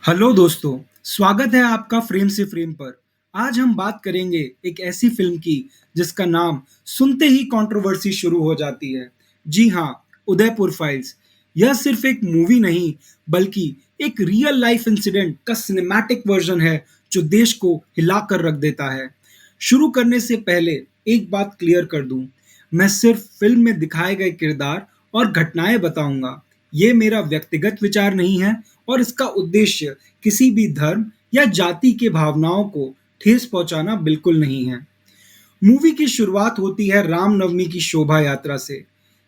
Hello दोस्तों, स्वागत है आपका फ्रेम से फ्रेम पर। आज हम बात करेंगे एक ऐसी फिल्म की जिसका नाम सुनते ही कंट्रोवर्सी शुरू हो जाती है। जी हाँ, उदयपुर फाइल्स। यह सिर्फ एक मूवी नहीं, बल्कि एक रियल लाइफ इंसिडेंट का सिनेमैटिक वर्जन है जो देश को हिलाकर रख देता है। शुरू करने से पहले एक बात क्लियर कर दूं, मैं सिर्फ फिल्म में दिखाए गए किरदार और घटनाएं बताऊंगा। ये मेरा व्यक्तिगत विचार नहीं है और इसका उद्देश्य किसी भी धर्म या जाति के भावनाओं को ठेस पहुंचाना बिल्कुल नहीं है। मूवी की शुरुआत होती है रामनवमी की शोभा यात्रा से।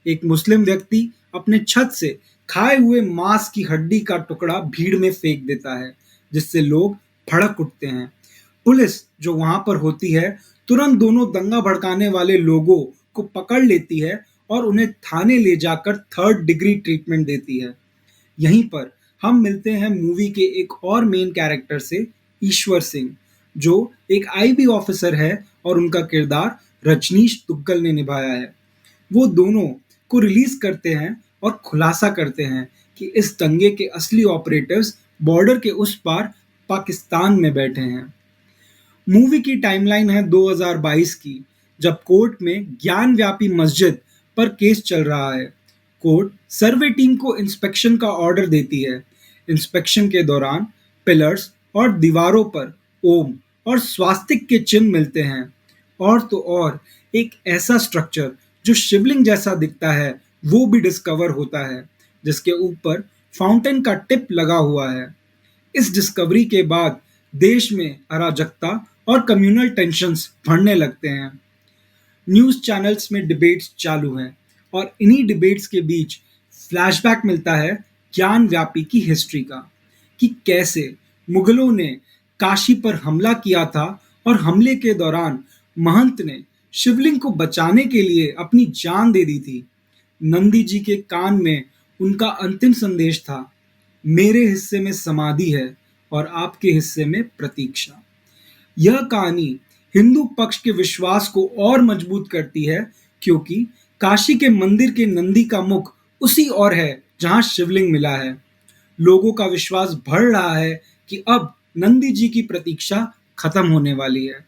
एक मुस्लिम व्यक्ति अपने छत से खाए हुए मांस की हड्डी का टुकड़ा भीड़ में फेंक देता है, जिससे लोग भड़क उठते हैं। पुलिस जो वहां पर होती है, तुरंत दोनों दंगा भड़काने वाले लोगों को पकड़ लेती है और उन्हें थाने ले जाकर थर्ड डिग्री ट्रीटमेंट देती है। यहीं पर हम मिलते हैं मूवी के एक और मेन कैरेक्टर से, ईश्वर सिंह, जो एक आईबी ऑफिसर है और उनका किरदार रजनीश दुग्गल ने निभाया है। वो दोनों को रिलीज करते हैं और खुलासा करते हैं कि इस दंगे के असली ऑपरेटिव्स बॉर्डर के उस पार पाकिस्तान में बैठे हैं। मूवी की टाइमलाइन है 2022 की, जब कोर्ट में ज्ञानव्यापी मस्जिद पर केस चल रहा है। कोर्ट सर्वे टीम को इंस्पेक्शन का ऑर्डर देती है। इंस्पेक्शन के दौरान पिलर्स और दीवारों पर ओम और स्वास्तिक के चिन्ह मिलते हैं। और तो और एक ऐसा स्ट्रक्चर जो शिवलिंग जैसा दिखता है वो भी डिस्कवर होता है, जिसके ऊपर फाउंटेन का टिप लगा हुआ है। इस डिस्कवरी के बाद देश में अराजकता और कम्युनल टेंशन्स बढ़ने लगते हैं। न्यूज़ चैनल्स में डिबेट्स चालू हैं और इन्हीं डिबेट्स के बीच फ्लैशबैक मिलता है ज्ञानव्यापी की हिस्ट्री का, कि कैसे मुगलों ने काशी पर हमला किया था और हमले के दौरान महंत ने शिवलिंग को बचाने के लिए अपनी जान दे दी थी। नंदी जी के कान में उनका अंतिम संदेश था, मेरे हिस्से में समाधि है और आपके हिस्से में प्रतीक्षा। यह कहानी हिंदू पक्ष के विश्वास को और मजबूत करती है, क्योंकि काशी के मंदिर के नंदी का मुख उसी ओर है जहां शिवलिंग मिला है। लोगों का विश्वास बढ़ रहा है कि अब नंदी जी की प्रतीक्षा खत्म होने वाली है।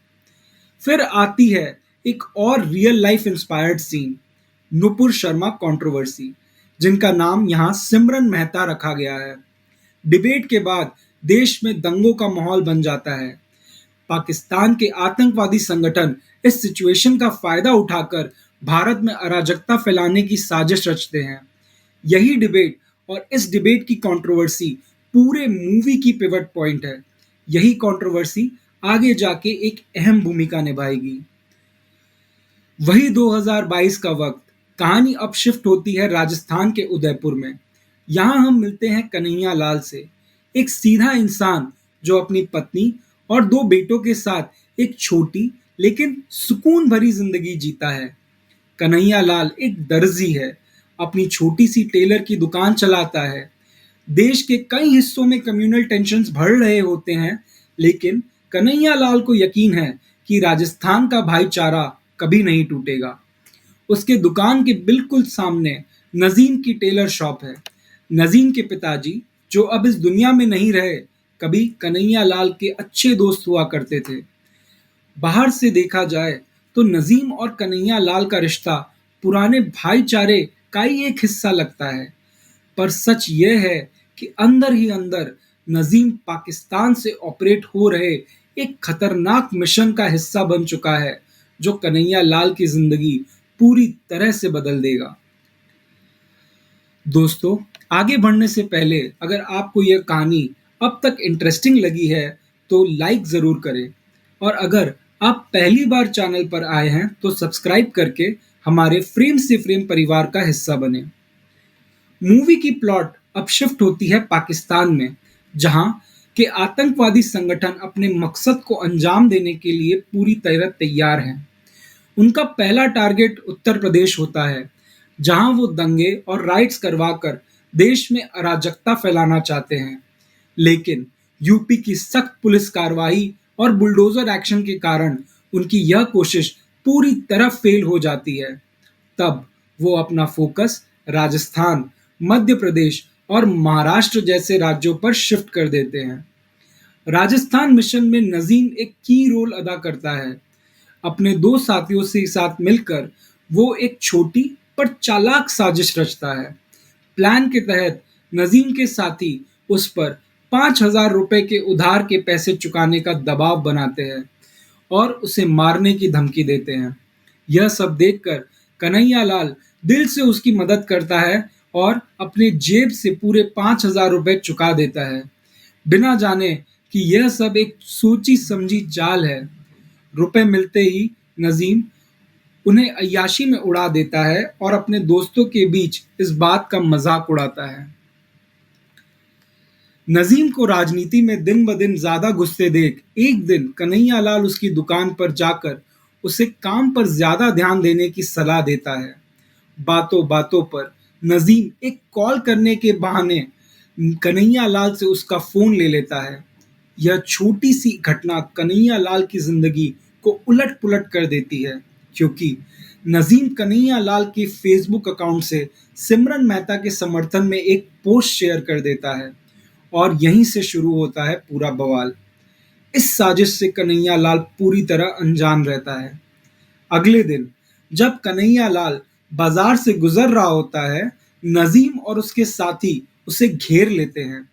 फिर आती है एक और real life inspired scene, Nupur Sharma controversy, जिनका नाम यहाँ सिमरन मेहता रखा गया है। डिबेट के बाद देश में दंगों का माहौल बन जाता है। पाकिस्तान के आतंकवादी संगठन इस सिचुएशन का फायदा उठाकर भारत में अराजकता फैलाने की साजिश रचते हैं। यही डिबेट और इस डिबेट की कंट्रोवर्सी पूरे मूवी की पिवट पॉइंट है। यही कंट्रोवर्सी आगे जाके एक अहम भूमिका निभाएगी। वही 2022 का वक्त, कहानी अब शिफ्ट होती है राजस्थान के उदयपुर में। यहाँ हम मिलते हैं कन्हैया लाल से, एक सीधा इंसान जो अपनी पत्नी और दो बेटों के साथ एक छोटी लेकिन सुकून भरी जिंदगी जीता है। कन्हैया लाल एक दर्जी है, अपनी छोटी सी टेलर की दुकान चलाता है। देश के कई हिस्सों में कम्युनल टेंशन्स बढ़ रहे होते हैं, लेकिन कन्हैया लाल को यकीन है कि राजस्थान का भाईचारा कभी नहीं टूटेगा। उसके दुकान के बिल्कुल सामने नजीम की टेलर शॉप है। नजीम के पिताजी, जो अब इस दुनिया में नहीं रहे, कभी कन्हैया लाल के अच्छे दोस्त हुआ करते थे। बाहर से देखा जाए तो नजीम और कन्हैया लाल का रिश्ता पुराने भाईचारे का ही एक हिस्सा लगता है, पर सच यह है कि अंदर ही अंदर नजीम पाकिस्तान से ऑपरेट हो रहे एक खतरनाक मिशन का हिस्सा बन चुका है, जो कन्हैया लाल की जिंदगी पूरी तरह से बदल देगा। दोस्तों, आगे बढ़ने से पहले अगर आपको यह कहानी अब तक इंटरेस्टिंग लगी है तो लाइक ज़रूर करें, और अगर आप पहली बार चैनल पर आए हैं तो सब्सक्राइब करके हमारे फ्रेम से फ्रेम परिवार का हिस्सा बने। मूवी की प्लॉट अब शिफ्ट होती है पाकिस्तान में, जहां के आतंकवादी संगठन अपने मकसद को अंजाम देने के लिए पूरी तरह तैयार हैं। उनका पहला टारगेट उत्तर प्रदेश होता है, जहां वो दंगे और राइट्स करवाकर देश में अराजकता फैलाना चाहते हैं। लेकिन यूपी की सख्त पुलिस कार्रवाई और बुलडोजर एक्शन के कारण उनकी यह कोशिश पूरी तरह फेल हो जाती है। तब वो अपना फोकस राजस्थान, मध्य प्रदेश और महाराष्ट्र जैसे राज्यों पर शिफ्ट कर देते हैं। राजस्थान मिशन में नजीम एक की रोल अदा करता है। अपने दो साथियों से साथ मिलकर वो एक छोटी पर चालाक साजिश रचता है। प्लान के तहत नजीम के साथी उस पर 5,000 रुपए के उधार के पैसे चुकाने का दबाव बनाते हैं और उसे मारने की धमकी देते हैं। यह सब देखकर कन्हैयालाल दिल से उसकी मदद करता है और अपने जेब से पूरे 5,000 रुपए चुका देता है, बिना जाने कि यह सब एक सोची समझी चाल है। रुपए मिलते ही नजीम उन्हें अय्याशी में उड़ा देता है और अपने दोस्तों के बीच इस बात का मजाक उड़ाता है। नजीम को राजनीति में दिन ब दिन ज्यादा घुसते देख एक दिन कन्हैयालाल उसकी दुकान पर जाकर उसे काम पर ज्यादा ध्यान देने की सलाह देता है। बातों बातों पर नजीम एक कॉल करने के बहाने कन्हैयालाल से उसका फोन ले लेता है। यह छोटी सी घटना कन्हैयालाल की जिंदगी को उलट पुलट कर देती है, क्योंकि नजीम कन्हैयालाल के फेसबुक अकाउंट से सिमरन मेहता के समर्थन में एक पोस्ट शेयर कर देता है और यहीं से शुरू होता है पूरा बवाल। इस साजिश से कन्हैयालाल पूरी तरह अनजान रहता है। अगले दिन जब कन्हैयालाल बाजार से गुजर रहा होता है, नजीम और उसके साथी उसे घेर लेते हैं।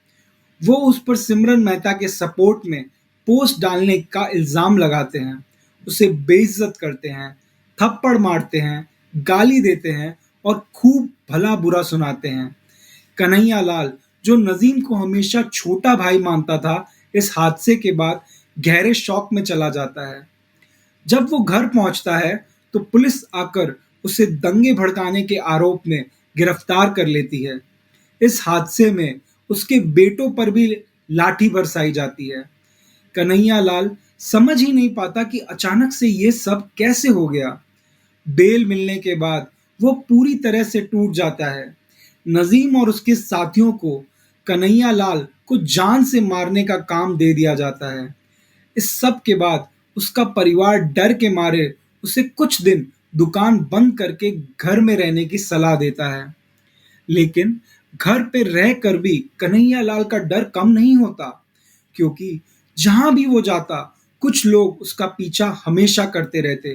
वो उस पर सिमरन मेहता के सपोर्ट में पोस्ट डालने का इल्जाम लगाते हैं, उसे बेइज्जत करते हैं, थप्पड़ मारते हैं, गाली देते हैं और खूब भला बुरा सुनाते हैं। कन्हैयालाल, जो नजीम को हमेशा छोटा भाई मानता था, इस हादसे के बाद गहरे शौक में चला जाता है। जब वो घर पहुंचता है तो पुलिस आकर उसे दंगे भड़काने के आरोप में गिरफ्तार कर लेती है। इस हादसे में उसके बेटों पर भी लाठी बरसाई जाती है। कन्हैयालाल समझ ही नहीं पाता कि अचानक से ये सब कैसे हो गया। बेल मिलने के बाद वो पूरी तरह से टूट जाता है। नजीम और उसके साथियों को कन्हैयालाल को जान से मारने का काम दे दिया जाता है। इस सब के बाद उसका परिवार डर के मारे उसे कुछ दिन दुकान बंद करके घर में रहने की सलाह देता है। लेकिन घर पे रहकर भी कन्हैयालाल का डर कम नहीं होता, क्योंकि जहां भी वो जाता कुछ लोग उसका पीछा हमेशा करते रहते।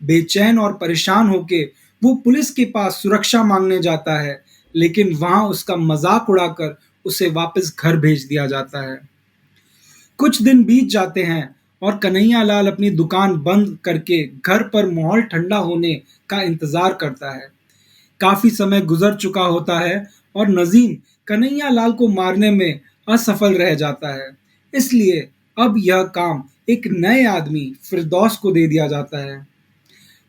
बेचैन और परेशान होके वो पुलिस के पास सुरक्षा मांगने जाता है, लेकिन वहां उसका मजाक उड़ाकर उसे वापस घर भेज दिया जाता है। कुछ दिन बीत जाते हैं और कन्हैयालाल अपनी दुकान बंद करके घर पर माहौल ठंडा होने का इंतजार करता है। काफी समय गुजर चुका होता है और नजीम कन्हैयालाल को मारने में असफल रह जाता है। इसलिए अब यह काम एक नए आदमी फिरदौस को दे दिया जाता है।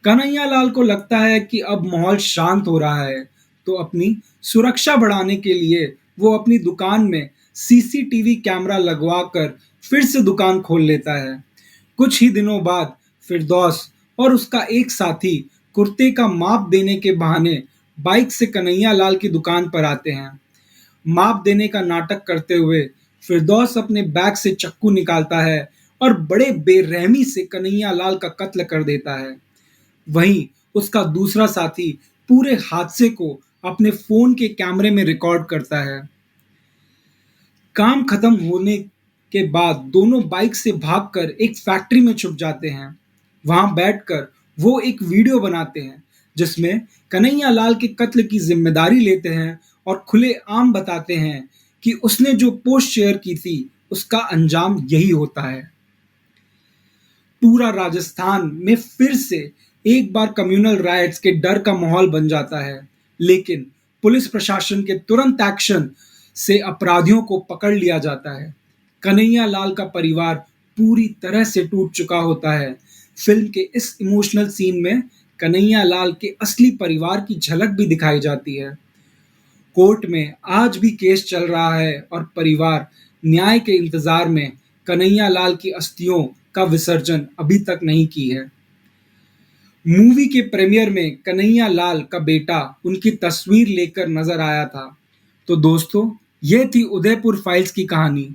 कन्हैयालाल को लगता है कि अब माहौल शांत हो रहा है, तो अपनी सुरक्षा बढ़ाने के लिए वो अपनी दुकान में सीसीटीवी कैमरा लगवाकर फिर से दुकान खोल लेता है। कुछ ही दिनों बाद फिरदौस और उसका एक साथी कुर्ते का माप देने के बहाने बाइक से कन्हैयालाल की दुकान पर आते हैं। माप देने का नाटक करते हुए फिरदौस अपने बैग से चाकू निकालता है और बड़े बेरहमी से कन्हैयालाल का कत्ल कर देता है। वहीं उसका दूसरा साथी पूरे हादसे को अपने फोन के कैमरे में रिकॉर्ड करता है। काम खत्म होने के बाद दोनों बाइक से भागकर एक फैक्ट्री में छुप जाते हैं। वहां बैठकर वो एक वीडियो बनाते हैं जिसमें कन्हैयालाल के कत्ल की जिम्मेदारी लेते हैं और खुलेआम बताते हैं कि उसने जो पोस्ट शेयर की थी उसका अंजाम यही होता है। पूरा राजस्थान में फिर से एक बार कम्युनल राइट्स के डर का माहौल बन जाता है, लेकिन पुलिस प्रशासन के तुरंत एक्शन से अपराधियों को पकड़ लिया जाता है। कन्हैयालाल का परिवार पूरी तरह से टूट चुका होता है। फिल्म के इस इमोशनल सीन में कन्हैयालाल के असली परिवार की झलक भी दिखाई जाती है। कोर्ट में आज भी केस चल रहा है और परिवार न्याय के इंतजार में कन्हैयालाल की अस्थियों का विसर्जन अभी तक नहीं की है। मूवी के प्रीमियर में कन्हैयालाल का बेटा उनकी तस्वीर लेकर नजर आया था। तो दोस्तों, ये थी उदयपुर फाइल्स की कहानी।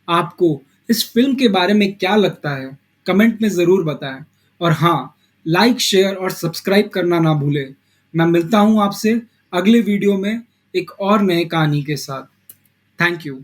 आपको इस फिल्म के बारे में क्या लगता है, कमेंट में ज़रूर बताएं। और हाँ, लाइक शेयर और सब्सक्राइब करना ना भूलें। मैं मिलता हूँ आपसे अगले वीडियो में एक और नए कहानी के साथ। Thank you.